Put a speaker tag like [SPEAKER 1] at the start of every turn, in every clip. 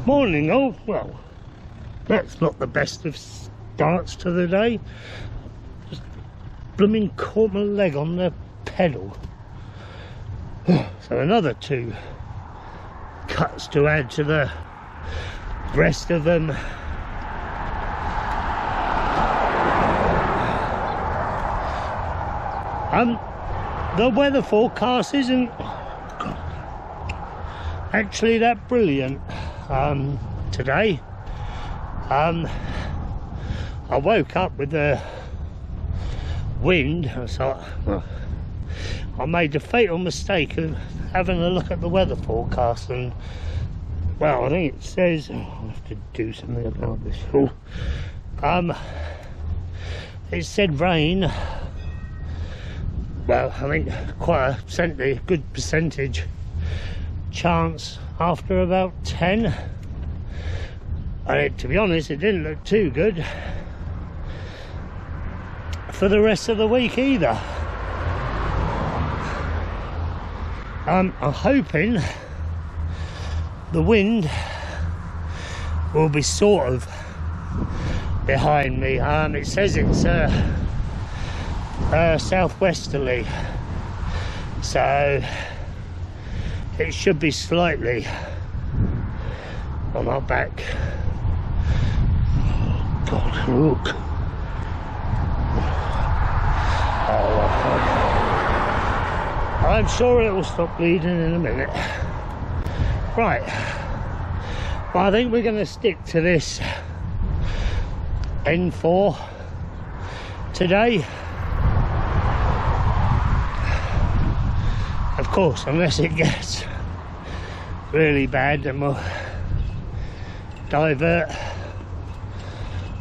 [SPEAKER 1] Morning all. Well, that's not the best of starts to the day. Just blooming caught my leg on the pedal. So another 2 cuts to add to the rest of them. The weather forecast isn't actually that brilliant today. I woke up with the wind. I thought, well, I made the fatal mistake of having a look at the weather forecast, and well, I think it says, I have to do something about this. It said rain. Well, I think quite a good percentage chance after about 10. And to be honest, it didn't look too good for the rest of the week either. I'm hoping the wind will be sort of behind me. It says it's southwesterly, so it should be slightly on our back. Oh God, look. I'm sure it will stop bleeding in a minute. Right, well, I think we're going to stick to this N4 today. Of course, unless it gets really bad, then we'll divert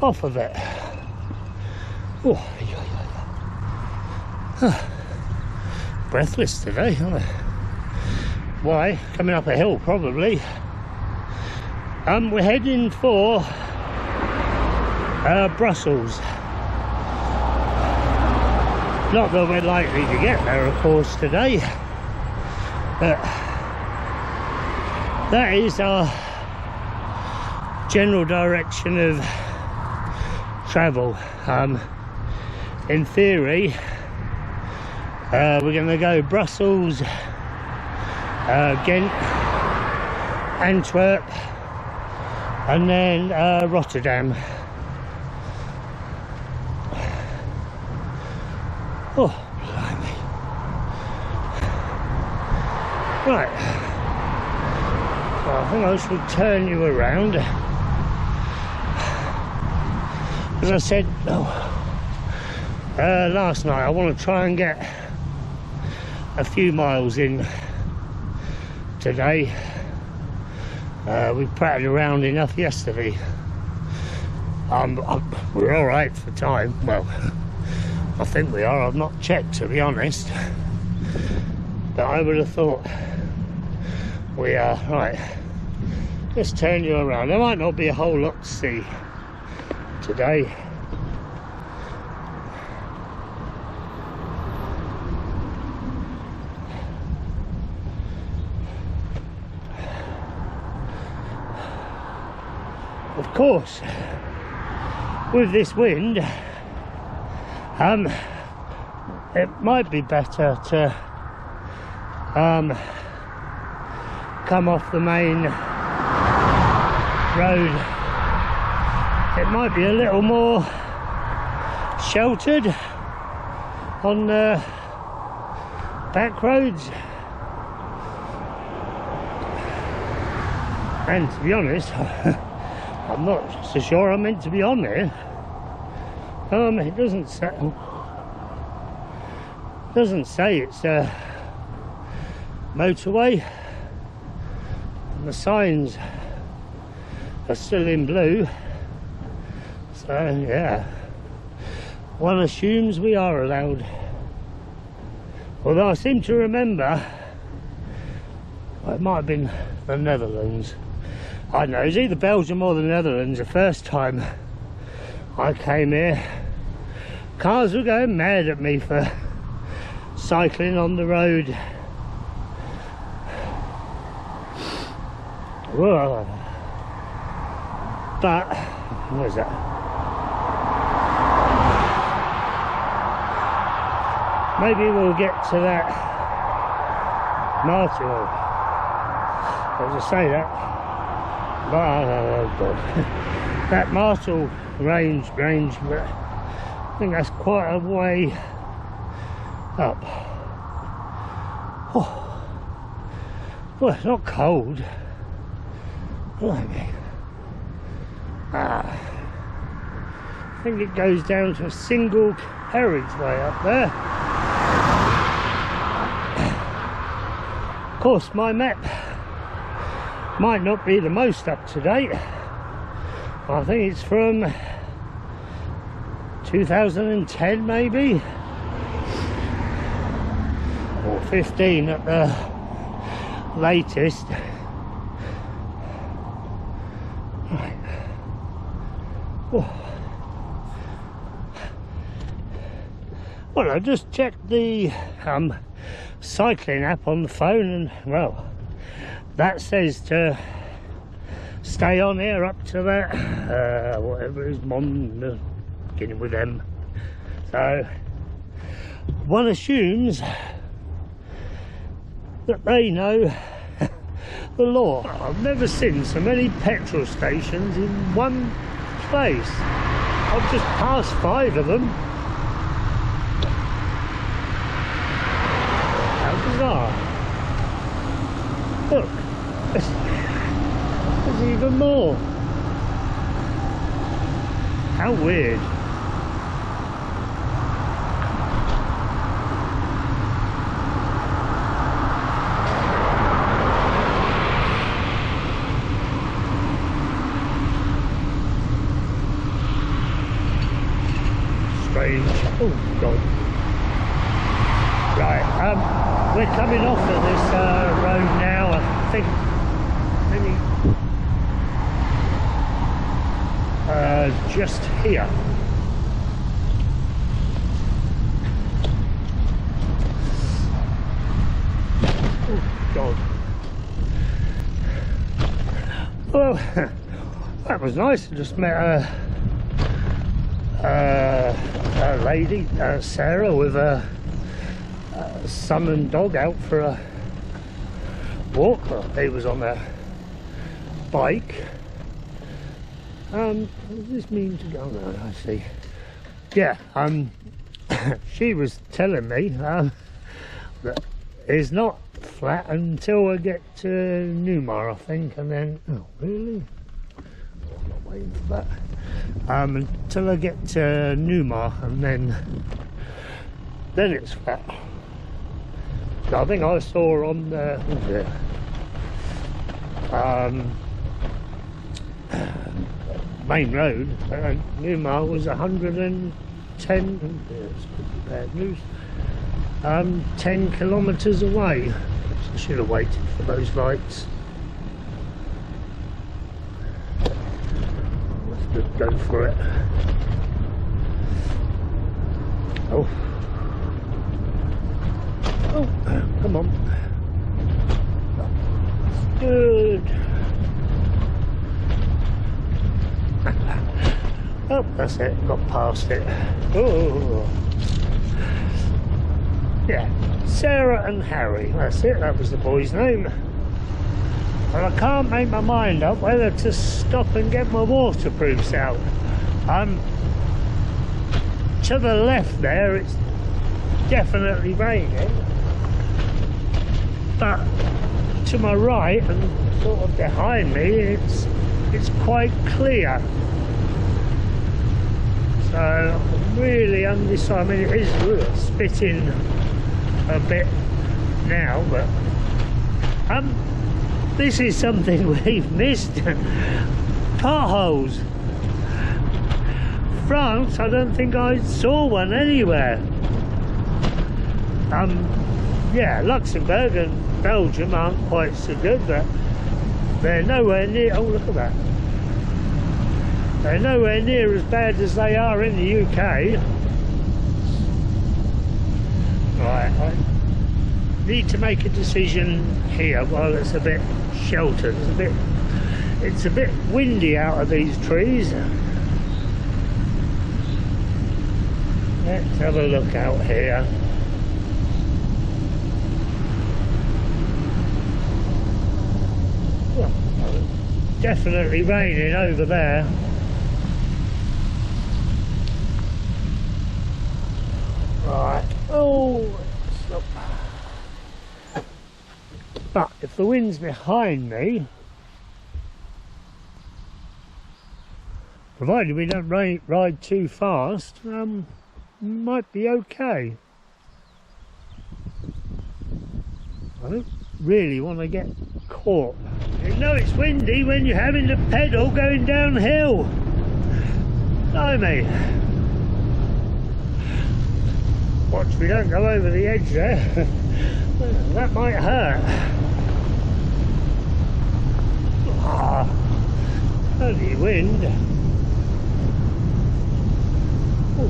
[SPEAKER 1] off of it. Oh, breathless today, aren't I? Why? Coming up a hill, probably. We're heading for Brussels. Not that we're likely to get there, of course, today, but that is our general direction of travel. In theory, we're going to go Brussels, Ghent, Antwerp, and then Rotterdam. Oh, blimey. Right. Well, I think I should turn you around. As I said last night, I want to try and get a few miles in today. We prattled around enough yesterday. We're all right for time. Well, I think we are. I've not checked, to be honest, but I would have thought we are. Right, let's turn you around. There might not be a whole lot to see today. Of course, with this wind, it might be better to come off the main road. It might be a little more sheltered on the back roads, and to be honest, I'm not so sure I'm meant to be on there. It doesn't say it's a motorway, and the signs are still in blue, so yeah, one assumes we are allowed. Although I seem to remember it might have been the Netherlands. I don't know, it was either Belgium or the Netherlands the first time I came here. Cars were going mad at me for cycling on the road. Whoa. But what is that? Maybe we'll get to that Martel. I'll just say that. Oh God. That Martel range, but I think that's quite a way up. Oh. Well, it's not cold. Blimey. I think it goes down to a single carriageway up there. Of course, my map might not be the most up to date. I think it's from 2010 maybe, or 15 at the latest. Right. Oh. Well, I just checked the cycling app on the phone, and well, that says to stay on here up to that whatever it is, beginning with M. So one assumes that they know the law. I've never seen so many petrol stations in one place. I've just passed 5 of them. How bizarre. Look, there's even more. How weird. Oh God. Right, we're coming off of this road now, I think maybe just here. Oh God. Well, that was nice. I just met a lady, Sarah, with a son and dog out for a walk. Well, he was on a bike. What does this mean to go? No, I see. Yeah, she was telling me that it's not flat until I get to Namur, I think, and then, oh really? I'm not waiting for that. Until I get to Namur, and then it's flat. I think I saw on the main road, Namur was 110. It's bad news. 10 kilometres away. So I should have waited for those lights. Just go for it. Oh, come on. Good. Oh, that's it. Got past it. Oh, yeah. Sarah and Harry. That's it. That was the boy's name. And I can't make my mind up whether to stop and get my waterproofs out. To the left there, it's definitely raining, but to my right and sort of behind me, it's quite clear. So I'm really undecided. I mean, it is spitting a bit now, but this is something we've missed. Potholes. France, I don't think I saw one anywhere. Yeah, Luxembourg and Belgium aren't quite so good, but they're nowhere near. Oh, look at that. They're nowhere near as bad as they are in the UK. Right, need to make a decision here while it's a bit sheltered. It's a bit windy out of these trees. Let's have a look out here. Well, definitely raining over there. Right. Oh, stop. But if the wind's behind me, provided we don't ride too fast, might be okay. I don't really want to get caught. You know it's windy when you're having to pedal going downhill. Blimey. Watch we don't go over the edge there. That might hurt. Ah, bloody wind. Ooh.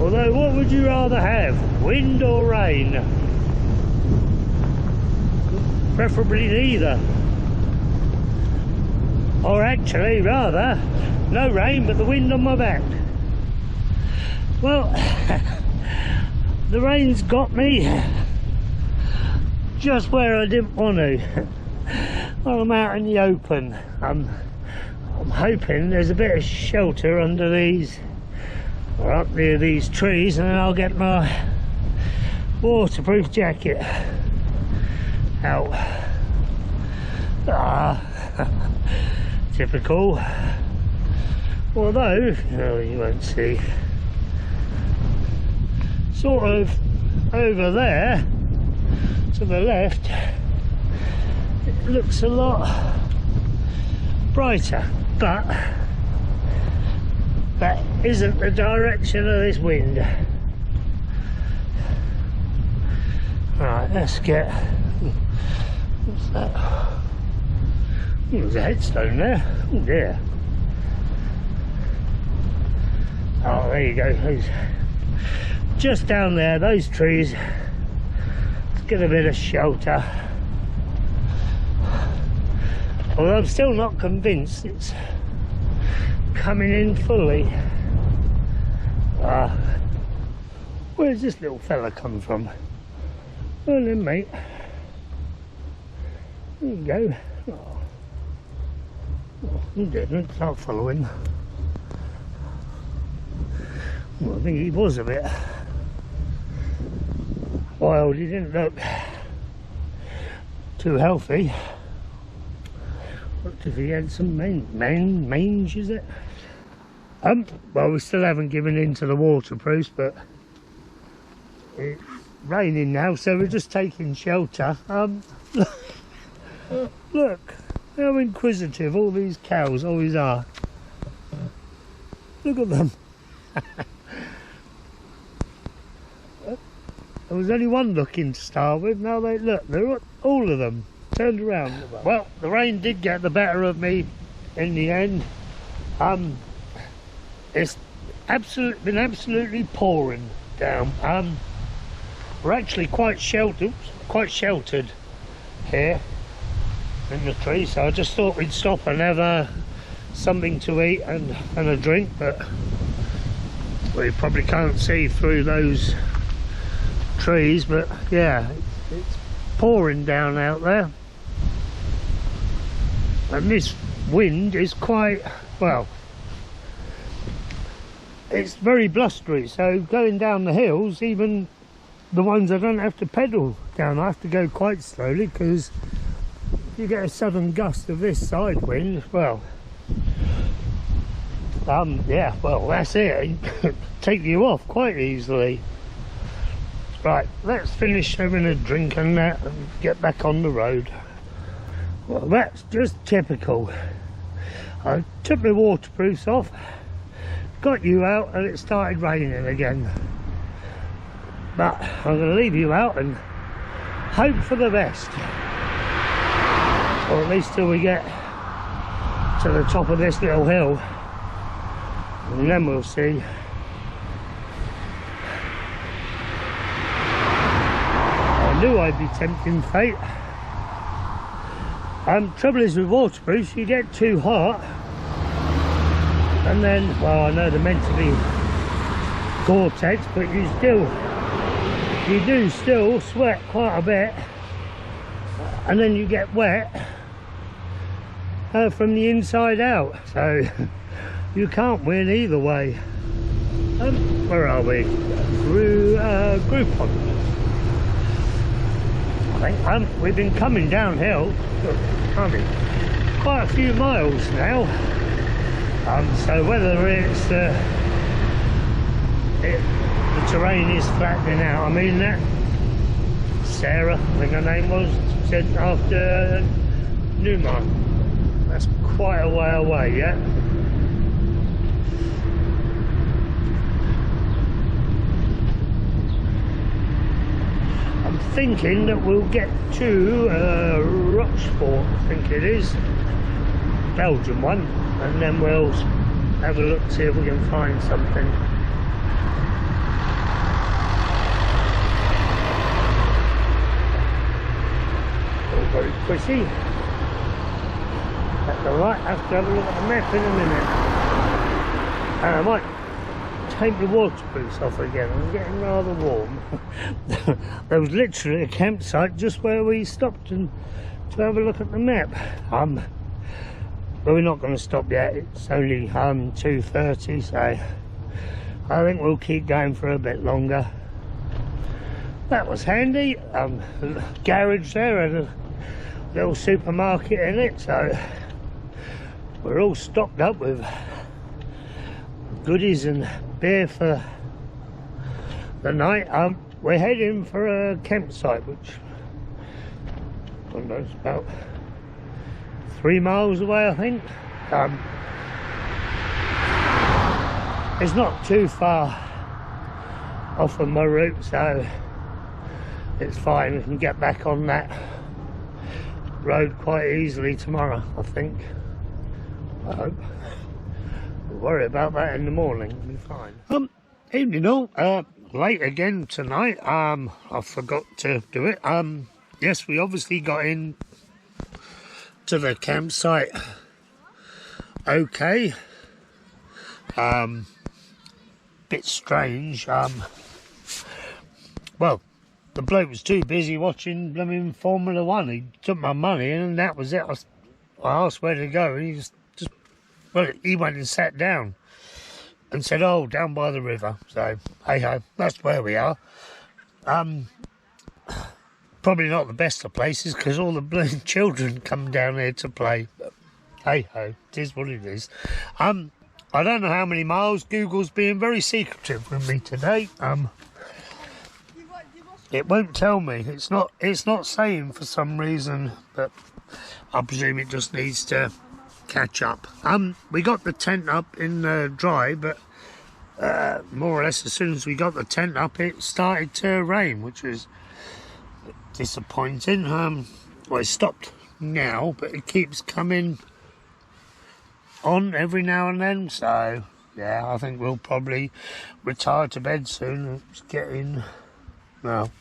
[SPEAKER 1] Although, what would you rather have, wind or rain? Preferably neither. Or actually, rather, no rain but the wind on my back. Well, the rain's got me just where I didn't want to. Well, I'm out in the open. I'm hoping there's a bit of shelter under these, or up near these trees, and then I'll get my waterproof jacket out. Typical. Although, no, you won't see. Sort of over there to the left, it looks a lot brighter, but that isn't the direction of this wind. Right, let's get, what's that? Oh, there's a headstone there. Oh dear. Oh, there you go. Just down there, those trees. Let's get a bit of shelter. Although I'm still not convinced it's coming in fully. Where's this little fella come from? Well then, mate. There you go. Oh, he didn't start following. Well, I think he was a bit wild. He didn't look too healthy. Looked as if he had some mange, is it? Well, we still haven't given in to the waterproofs, but it's raining now, so we're just taking shelter. Look how inquisitive all these cows always are. Look at them. There was only one looking to start with. Now they look, they're all of them turned around. Well, the rain did get the better of me in the end. It's been absolutely pouring down. We're actually quite sheltered here in the tree, so I just thought we'd stop and have something to eat and a drink, but we probably can't see through those trees. But yeah, it's pouring down out there, and this wind is quite, well, it's very blustery, so going down the hills, even the ones I don't have to pedal down, I have to go quite slowly, because if you get a sudden gust of this side wind, well, yeah, well, that's it. Take you off quite easily. Right, let's finish having a drink and that and get back on the road. Well, that's just typical. I took my waterproofs off, got you out, and it started raining again. But I'm going to leave you out and hope for the best, or at least till we get to the top of this little hill, and then we'll see. knew I'd be tempting fate. Trouble is with waterproofs, you get too hot and then, well, I know they're meant to be Gore-Tex, but you do still sweat quite a bit, and then you get wet from the inside out, so you can't win either way. Where are we? Groupon. I think we've been coming downhill, quite a few miles now. So whether it's the terrain is flattening out. I mean, that Sarah, I think her name was, said after Namur. That's quite a way away, yeah. I'm thinking that we'll get to Rochefort, I think it is, Belgian one, and then we'll have a look, see if we can find something. All very pretty. That's alright, I have to have a look at the map in a minute. And I might take the waterproofs off again. I'm getting rather warm. There was literally a campsite just where we stopped and to have a look at the map. But we're not going to stop yet. It's only 2:30, so I think we'll keep going for a bit longer. That was handy. Garage there had a little supermarket in it, so we're all stocked up with goodies and beer for the night. We're heading for a campsite, which I don't know, it's about 3 miles away, I think. It's not too far off of my route, so it's fine. We can get back on that road quite easily tomorrow, I think. I hope. We'll worry about that in the morning. It'll be fine. Evening all. Late again tonight. I forgot to do it. Yes, we obviously got in to the campsite okay. Bit strange. Well, the bloke was too busy watching blooming Formula 1. He took my money and that was it. I asked where to go and he just well, he went and sat down and said, oh, down by the river. So, hey-ho, that's where we are. Probably not the best of places because all the blooming children come down here to play. But hey-ho, it is what it is. I don't know how many miles. Google's being very secretive with me today. It won't tell me. It's not saying for some reason, but I presume it just needs to catch up. We got the tent up in the dry, but more or less as soon as we got the tent up it started to rain, which was disappointing. Well, it stopped now, but it keeps coming on every now and then, so yeah, I think we'll probably retire to bed soon. It's getting, well,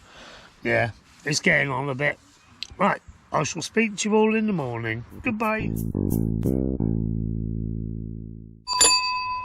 [SPEAKER 1] yeah, it's getting on a bit. Right, I shall speak to you all in the morning. Goodbye.